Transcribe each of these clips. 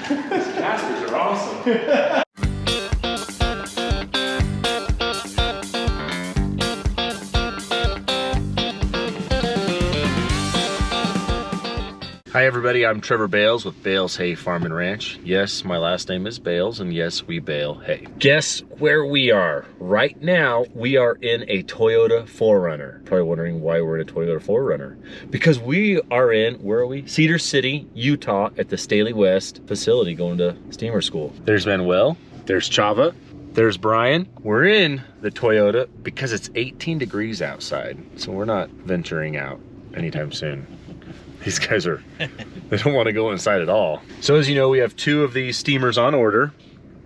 These casters are awesome. Hi everybody, I'm Trevor Bales with Bales Hay Farm and Ranch. Yes, my last name is Bales, and yes, we bale hay. Guess where we are? Right now, we are in a Toyota 4Runner. Probably wondering why we're in a Toyota 4Runner. Because we are in, where are we? Cedar City, Utah, at the Staheli West facility going to steamer school. There's Manuel, there's Chava, there's Brian. We're in the Toyota because it's 18 degrees outside, so we're not venturing out anytime soon. These guys are, they don't want to go inside at all. So as you know, we have 2 of these steamers on order.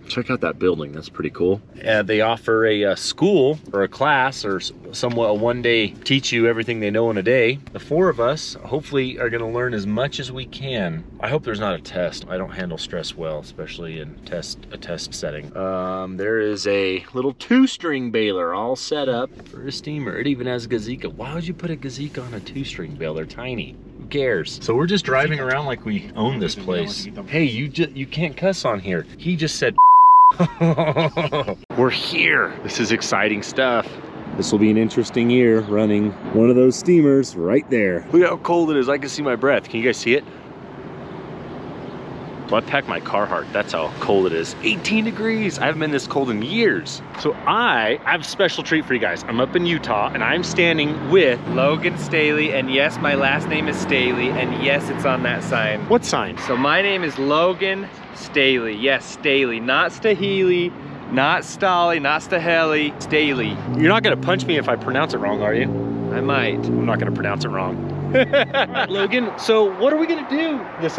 Check out that building, that's pretty cool. They offer a school or a class or somewhat a one-day teach you everything they know in a day. The 4 of us hopefully are gonna learn as much as we can. I hope there's not a test. I don't handle stress well, especially in a test setting. There is a little 2-string baler all set up for a steamer. It even has a Gujic. Why would you put a Gujic on a 2-string baler? They're tiny. Who cares? So we're just driving around like we own this place. Hey, you can't cuss on here. He just said we're here. This is exciting stuff. This will be an interesting year running one of those steamers right there. Look how cold it is. I can see my breath. Can you guys see it? Well, I packed my Carhartt. That's how cold it is. 18 degrees. I haven't been this cold in years. So I have a special treat for you guys. I'm up in Utah and I'm standing with Logan Staley, and yes, my last name is Staley, and yes, it's on that sign. What sign? So my name is Logan Staley. Yes, Staley, not Staheli, not Staley, not Staheli, Staley. You're not gonna punch me if I pronounce it wrong, are you? I might. I'm not gonna pronounce it wrong. All right, Logan, so what are we gonna do this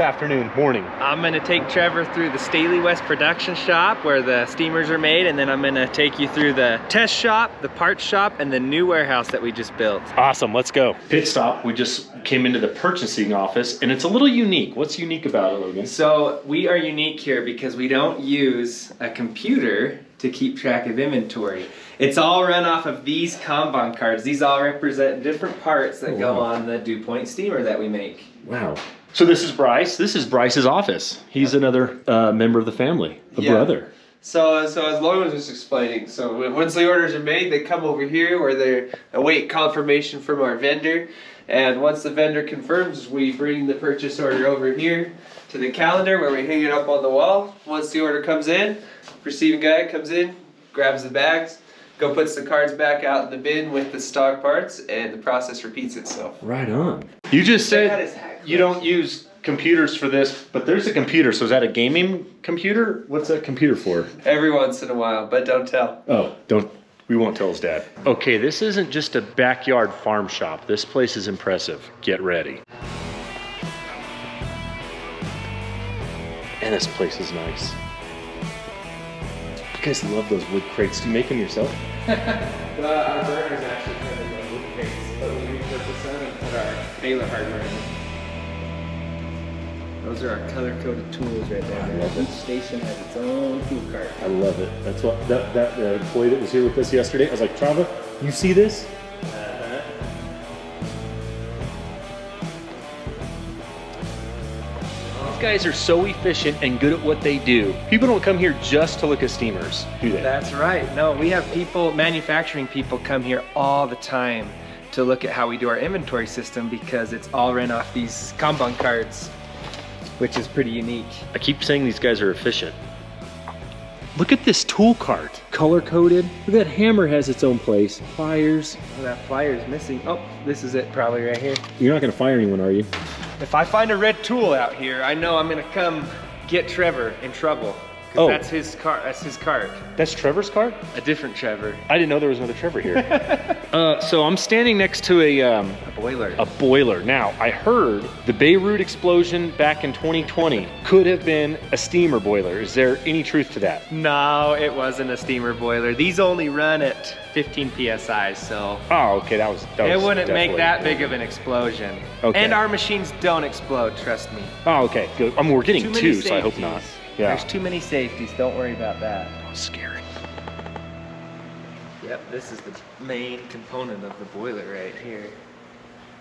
morning? I'm gonna take Trevor through the Staheli West production shop where the steamers are made, and then I'm gonna take you through the test shop, the parts shop, and the new warehouse that we just built. Awesome, let's go. Pit stop, we just came into the purchasing office, and it's a little unique. What's unique about it, Logan? So we are unique here because we don't use a computer to keep track of inventory. It's all run off of these Kanban cards. These all represent different parts that go on the dew point steamer that we make. Wow. So this is Bryce. This is Bryce's office. He's another member of the family, a brother. So as Logan was just explaining, so once the orders are made, they come over here where they await confirmation from our vendor. And once the vendor confirms, we bring the purchase order over here to the calendar where we hang it up on the wall. Once the order comes in, receiving guy comes in, grabs the bags, puts the cards back out in the bin with the stock parts, and the process repeats itself. Right on. You just said you don't use computers for this, but there's a computer. So is that a gaming computer? What's that computer for? Every once in a while, but don't tell. Oh, we won't tell his dad. Okay, this isn't just a backyard farm shop. This place is impressive. Get ready. And this place is nice. You guys love those wood crates. Do you make them yourself? Our burners actually come in the wood crates, but we repurpose them and put our baler hardware in. Those are our color-coded tools right there. I love it. Each station has its own tool cart. I love it. That's what that employee that was here with us yesterday. I was like, Trava, you see this? Guys are so efficient and good at what they do. People don't come here just to look at steamers, do they? That's right. No, we have people, manufacturing people come here all the time to look at how we do our inventory system because it's all run off these Kanban cards, which is pretty unique. I keep saying these guys are efficient. Look at this tool cart, color-coded. Look, that hammer has its own place. Pliers. Oh, that plier is missing. Oh, this is it probably right here. You're not gonna fire anyone, are you? If I find a red tool out here, I know I'm gonna come get Trevor in trouble. Oh. That's his car. That's his cart. That's Trevor's cart? A different Trevor. I didn't know there was another Trevor here. So I'm standing next to a boiler. A boiler. Now, I heard the Beirut explosion back in 2020 could have been a steamer boiler. Is there any truth to that? No, it wasn't a steamer boiler. These only run at 15 psi, so. Oh, okay, that was it wouldn't make that big of an explosion. Okay. And our machines don't explode, trust me. Oh, okay, good. I mean, we're getting 2, so I hope not. Yeah. There's too many safeties, don't worry about that. Oh, scary. Yep, this is the main component of the boiler right here.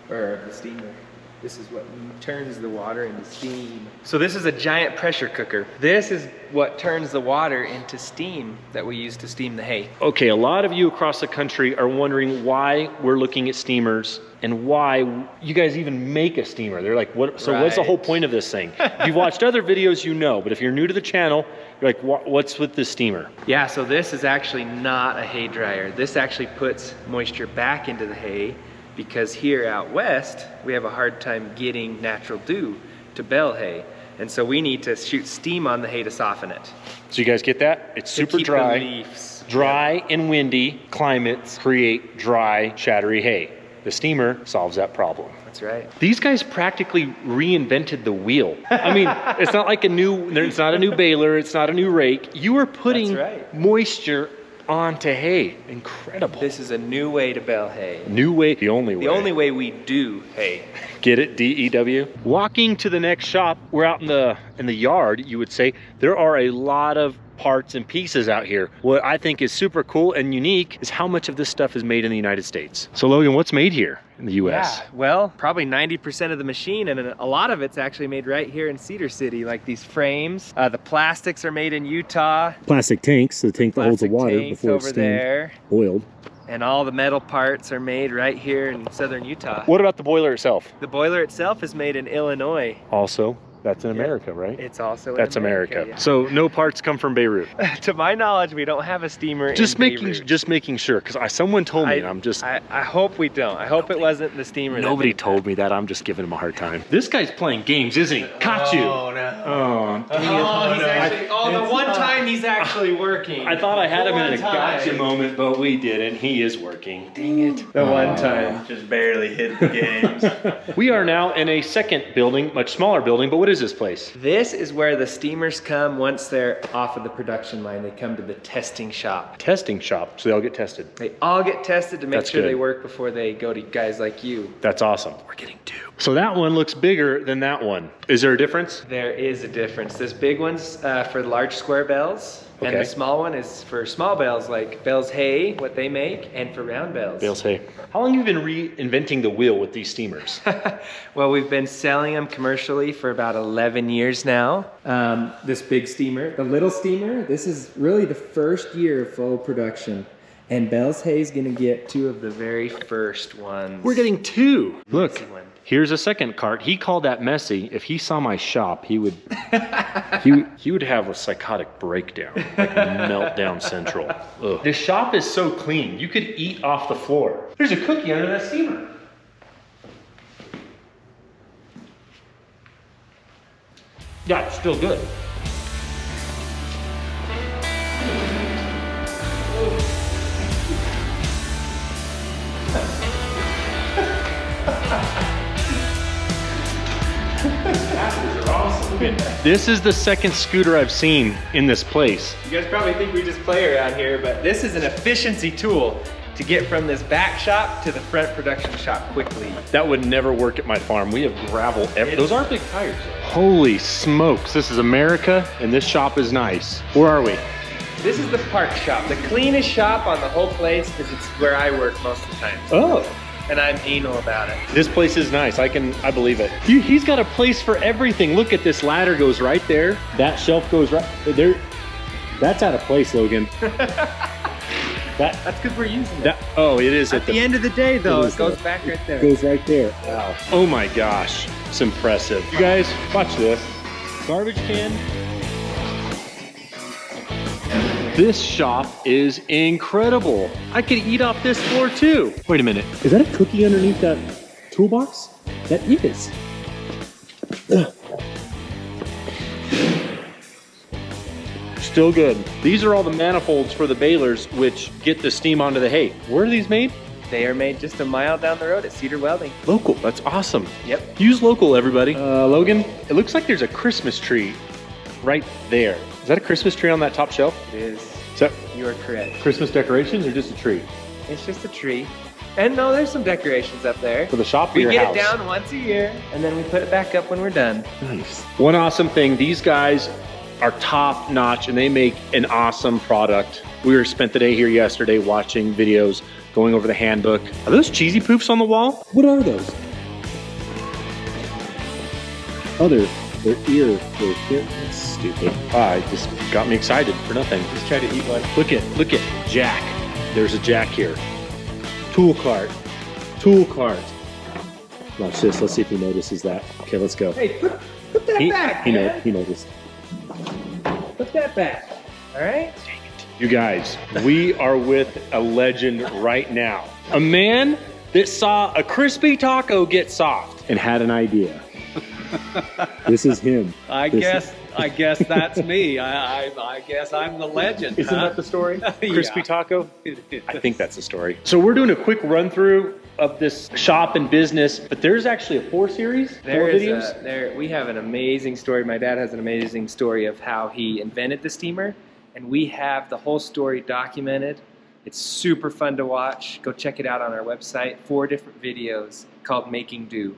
Or the steamer. This is what turns the water into steam. So this is a giant pressure cooker. This is what turns the water into steam that we use to steam the hay. Okay, a lot of you across the country are wondering why we're looking at steamers and why you guys even make a steamer. They're like, what? So what's the whole point of this thing? If you've watched other videos, you know, but if you're new to the channel, you're like, what's with this steamer? Yeah, so this is actually not a hay dryer. This actually puts moisture back into the hay, because here out west, we have a hard time getting natural dew to bale hay. And so we need to shoot steam on the hay to soften it. So you guys get that? It's super dry. Dry and windy climates create dry, chattery hay. The steamer solves that problem. That's right. These guys practically reinvented the wheel. I mean, it's not like it's not a new baler, it's not a new rake. You are putting moisture onto hay. Incredible. This is a new way to bale hay. New way, the only way. The only way we do hay. Get it? D-E-W? Walking to the next shop, we're out in the yard, you would say. There are a lot of parts and pieces out here. What I think is super cool and unique is how much of this stuff is made in the United States. So Logan, what's made here in the US? Yeah, well, probably 90% of the machine, and a lot of it's actually made right here in Cedar City, like these frames. The plastics are made in Utah. Plastic tanks, the tank that holds the water before it's oiled. And all the metal parts are made right here in southern Utah. What about the boiler itself? The boiler itself is made in Illinois. Also, that's in America, right? It's also That's in America. Yeah. So no parts come from Beirut. To my knowledge, we don't have a steamer just in Beirut. Just making sure, because someone told me, and I'm just. I hope we don't. I hope it wasn't the steamer. Nobody told me that. I'm just giving him a hard time. This guy's playing games, isn't he? Caught you. Oh no. The one time he's actually working. I thought I had him in a gotcha moment, but we didn't. He is working. Dang it. The one time. Just barely hit the games. We are now in a second building, much smaller building, but what is this place? This is where the steamers come once they're off of the production line. They come to the testing shop. Testing shop, so they all get tested. They all get tested to make That's sure good. they work before they go to guys like you. That's awesome. We're getting two. So that one looks bigger than that one. Is there a difference? There is a difference. This big one's for large square bales. Okay. And the small one is for small bales, like Bales hay, what they make, and for round bales. Bales hay. How long have you been reinventing the wheel with these steamers? Well, we've been selling them commercially for about 11 years now. This big steamer, the little steamer, this is really the first year of full production. And Bales hay is gonna get two of the very first ones. We're getting two. Look, one. here's a second cart. He called that messy. If he saw my shop, he would he would have a psychotic breakdown, like meltdown central. Ugh. This shop is so clean. You could eat off the floor. There's a cookie under that steamer. Yeah, it's still good. This is the second scooter I've seen in this place. You guys probably think we just play around here, but this is an efficiency tool to get from this back shop to the front production shop quickly. That would never work at my farm. We have gravel. Those are big tires. Holy smokes, this is America and this shop is nice. Where are we? This is the park shop, the cleanest shop on the whole place because it's where I work most of the time. Oh. And I'm anal about it. This place is nice. I believe it. He's got a place for everything. Look at this ladder goes right there. That shelf goes right there. That's out of place, Logan. That's because we're using it. Oh, it is at the end of the day, though. It goes back right there. Goes right there. Wow. Oh my gosh, it's impressive. You guys, watch this. Garbage can. This shop is incredible. I could eat off this floor too. Wait a minute. Is that a cookie underneath that toolbox? That is. Ugh. Still good. These are all the manifolds for the balers which get the steam onto the hay. Where are these made? They are made just a mile down the road at Cedar Welding. Local, that's awesome. Yep. Use local, everybody. Logan, it looks like there's a Christmas tree right there. Is that a Christmas tree on that top shelf? It is. Is that You are correct. Christmas decorations or just a tree? It's just a tree. And no, there's some decorations up there. For the shop or We your get house? it down once a year, and then we put it back up when we're done. Nice. One awesome thing, these guys are top notch and they make an awesome product. We spent the day here yesterday watching videos, going over the handbook. Are those cheesy poofs on the wall? What are those? Oh, their ear. That's stupid. It just got me excited for nothing. Just try to eat one. Look at Jack. There's a Jack here. Tool cart. Tool cart. Watch this. Let's see if he notices that. Okay, let's go. Hey, put that back, man. He noticed. Put that back. All right? You guys, we are with a legend right now. A man that saw a crispy taco get soft and had an idea. This is him. I guess that's me. I guess I'm the legend. Isn't that the story? Crispy Yeah. taco? I think that's the story. So we're doing a quick run through of this shop and business, but there's actually a 4 series, 4 videos. We have an amazing story. My dad has an amazing story of how he invented the steamer, and we have the whole story documented. It's super fun to watch. Go check it out on our website. 4 different videos called Making Do.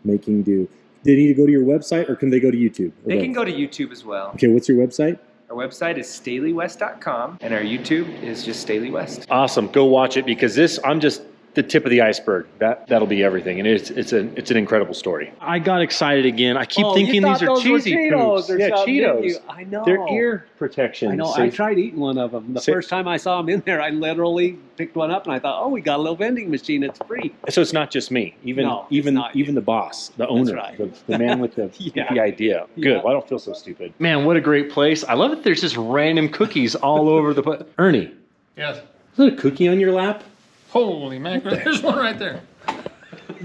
Making do. They need to go to your website, or can they go to YouTube? They can go to YouTube as well. Okay, what's your website? Our website is StaleyWest.com, and our YouTube is just Staheli West. Awesome. Go watch it, because I'm just the tip of the iceberg. That'll be everything, and it's an incredible story. I got excited again. I keep thinking these are cheesy poops. Yeah, Cheetos. I know. They're ear protection. I know. So I tried eating one of them. The first time I saw them in there, I literally picked one up and I thought, oh, we got a little vending machine. It's free. So it's not just me. Even the boss, the owner, right. the man with the Yeah. with the idea. Good. Yeah. Well, I don't feel so stupid. Man, what a great place. I love that there's just random cookies all over the place. Ernie, Yes. is that a cookie on your lap? Holy mackerel, there's one right there.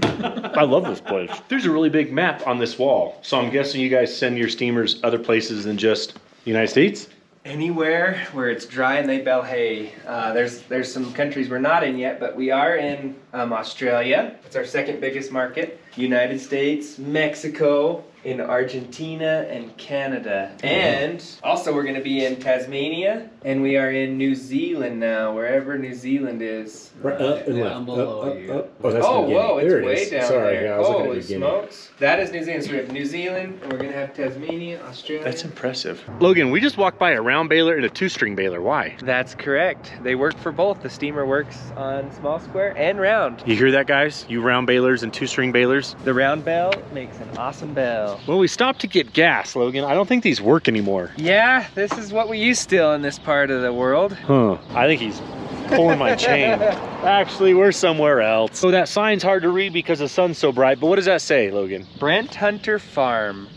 I love this place. There's a really big map on this wall. So I'm guessing you guys send your steamers other places than just the United States? Anywhere where it's dry and they bale hay. There's some countries we're not in yet, but we are in Australia. It's our 2nd biggest market. United States, Mexico, in Argentina, and Canada. And also we're going to be in Tasmania, and we are in New Zealand now, wherever New Zealand is. Down below you. Oh, whoa, it's There it way is. down Sorry, there. yeah, I was looking at Holy the beginning. smokes. That is New Zealand. So we have New Zealand, and we're going to have Tasmania, Australia. That's impressive. Logan, we just walked by a round baler and a 2-string baler. Why? That's correct. They work for both. The steamer works on small square and round. You hear that, guys? You round balers and 2-string balers? The round bale makes an awesome bale. Well, we stopped to get gas, Logan. I don't think these work anymore. Yeah, this is what we use still in this part of the world. Huh. I think he's pulling my chain. Actually, we're somewhere else. So that sign's hard to read because the sun's so bright, but what does that say, Logan? Brent Hunter Farm.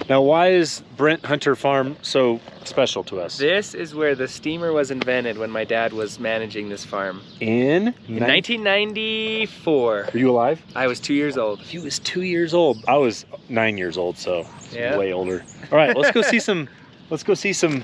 Now, why is Brent Hunter Farm so special to us? This is where the steamer was invented when my dad was managing this farm. In 1994. Are you alive? I was 2 years old. He was 2 years old. I was 9 years old, so Yeah. way older. All right, let's go see some. Let's go see some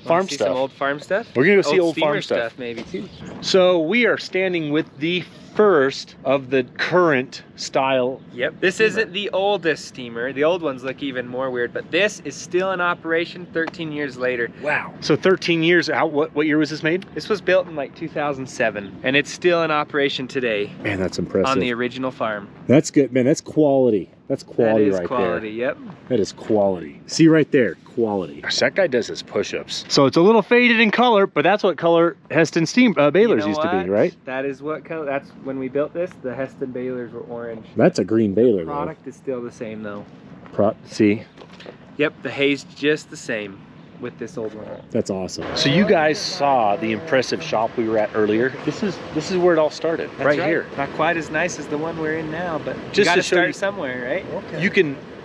farm See stuff. some old farm stuff? We're gonna go see old steamer farm stuff. maybe too. So we are standing with the first of the current style. Yep. This isn't the oldest steamer. The old ones look even more weird, but this is still in operation 13 years later. Wow. So 13 years out. What year was this made? This was built in like 2007, and it's still in operation today Man, that's impressive. on the original farm. That's good, man. That's quality. That's quality That is right quality, yep. there. That is quality. See right there, quality. That guy does his push-ups. So it's a little faded in color, but that's what color Heston steam balers You know used to what? be, right? That is what color. That's when we built this. The Heston balers were orange. That's a green baler, though. Product is still the same though. See, Yep, the hay's just the same with this old one. that's awesome. So you guys saw the impressive shop we were at earlier. This is where it all started, That's right here. Not quite as nice as the one we're in now, but Just you gotta to show start you- somewhere, right?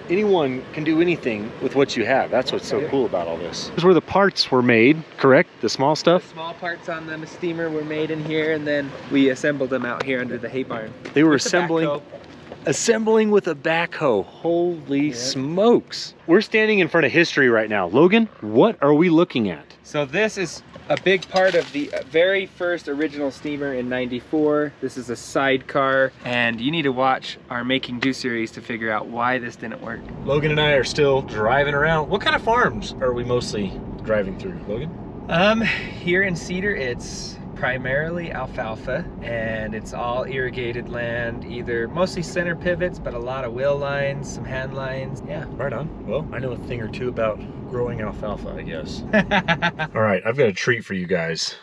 Anyone can do anything with what you have. That's what's so cool about all this. This is where the parts were made, correct? The small stuff? Small parts on the steamer were made in here, and then we assembled them out here under the hay barn. They were With the assembling with a backhoe. Holy smokes. We're standing in front of history right now. Logan, what are we looking at? So this is a big part of the very first original steamer in '94. This is a sidecar, and you need to watch our Making Do series to figure out why this didn't work. Logan and I are still driving around. What kind of farms are we mostly driving through, Logan? Here in Cedar, it's primarily alfalfa, and it's all irrigated land, either mostly center pivots, but a lot of wheel lines, some hand lines. Yeah. Right on. Well, I know a thing or two about growing alfalfa, I guess. All right, I've got a treat for you guys.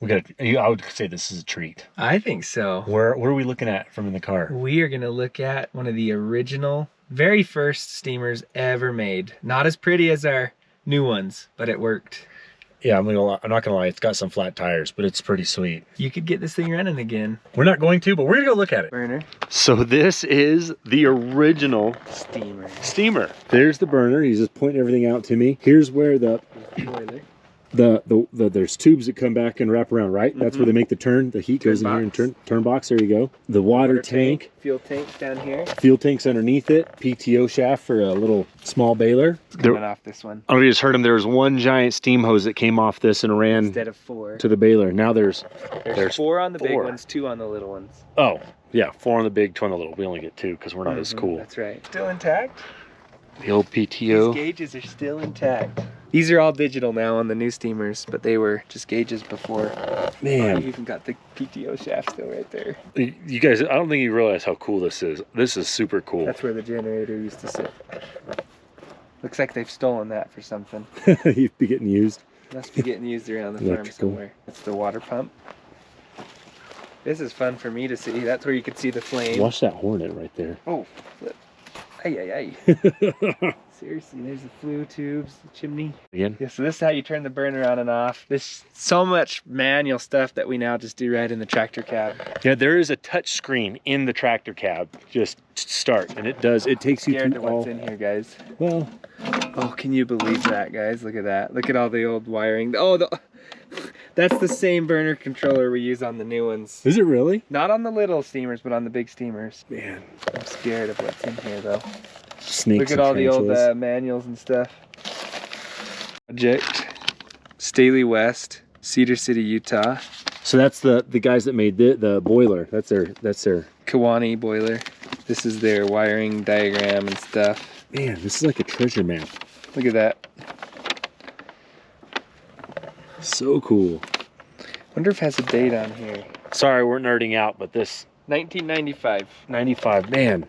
I would say this is a treat. I think so. What are we looking at from in the car? We are gonna look at one of the original Very first steamers ever made. Not as pretty as our new ones, but it worked. Yeah, I'm not gonna lie, it's got some flat tires, but it's pretty sweet. You could get this thing running again. We're not going to, but we're gonna go look at it. Burner. So this is the original steamer. There's the burner. He's just pointing everything out to me. Here's where the Boiler. there's tubes that come back and wrap around, right? That's where they make the turn. The heat goes in here and turn box. There you go. The water tank. Fuel tank down here. Fuel tank's underneath it. PTO shaft for a little small baler. Coming off this one. I don't know if you just heard him. There was one giant steam hose that came off this and ran Instead of 4. to the baler. Now there's 4 on the big 4. ones, 2 on the little ones. Oh, yeah, 4 on the big, 2 on the little. We only get 2 because we're not as cool. That's right. Still intact? The old PTO. These gauges are still intact. These are all digital now on the new steamers, but they were just gauges before. Man. You even got the PTO shaft still right there. You guys, I don't think you realize how cool this is. This is super cool. That's where the generator used to sit. Looks like they've stolen that for something. You'd be getting used. Must be getting used around the farm Electrical. somewhere. That's the water pump. This is fun for me to see. That's where you could see the flame. Watch that hornet right there. Oh, flip. Ay, ay, ay. Seriously, there's the flue tubes, the chimney. Again? Yeah, so this is how you turn the burner on and off. There's so much manual stuff that we now just do right in the tractor cab. Yeah, there is a touch screen in the tractor cab. Just start, and it takes you Scared through to what's in here, guys. Well, Oh, can you believe that, guys? Look at that. Look at all the old wiring. Oh, that's the same burner controller we use on the new ones. is it really? Not on the little steamers, but on the big steamers. Man, I'm scared of what's in here, though. snakes. Look at and all the old tarantulas. manuals and stuff. Project Staheli West, Cedar City, Utah. So that's the guys that made the boiler. That's their Kiwani boiler. This is their wiring diagram and stuff. Man, this is like a treasure map. Look at that. So cool. Wonder if it has a date on here. Sorry, we're nerding out, but this 1995. 95, man.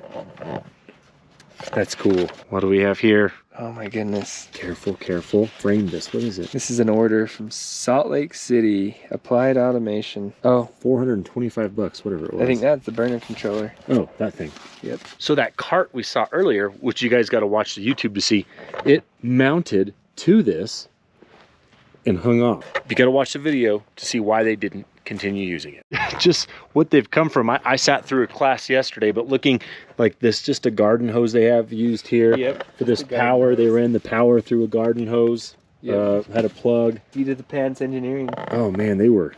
That's cool. What do we have here? Oh my goodness. Careful, careful. Frame this. What is it? This is an order from Salt Lake City. Applied Automation. Oh, 425 bucks, whatever it was. I think that's the burner controller. Oh, that thing. Yep. So that cart we saw earlier, which you guys got to watch the YouTube to see, it mounted to this and hung off. You got to watch the video to see why they didn't continue using it. Just what they've come from. I sat through a class yesterday, but looking like this, just a garden hose they have used here. Yep. For this power, they ran the power through a garden hose. Yep. Had a plug. Seat of the Pants Engineering. Oh man, they were,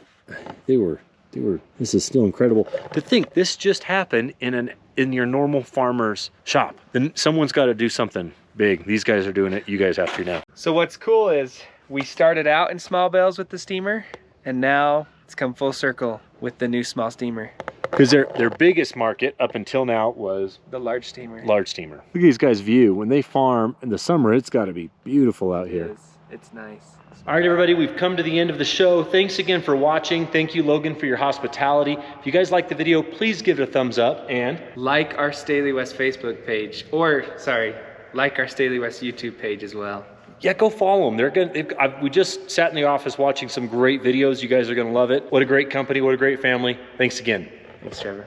this is still incredible. To think this just happened in your normal farmer's shop. Then someone's got to do something big. These guys are doing it. You guys have to now. So what's cool is we started out in small bales with the steamer, and now it's come full circle with the new small steamer. Because their biggest market up until now was The large steamer. large steamer. Look at these guys' view. When they farm in the summer, it's got to be beautiful out here. It's nice. All right, everybody, we've come to the end of the show. Thanks again for watching. Thank you, Logan, for your hospitality. If you guys liked the video, please give it a thumbs up and Like our Staheli West Facebook page, or sorry, like our Staheli West YouTube page as well. yeah, go follow them. We just sat in the office watching some great videos. You guys are going to love it. What a great company. What a great family. Thanks again. Thanks, Trevor.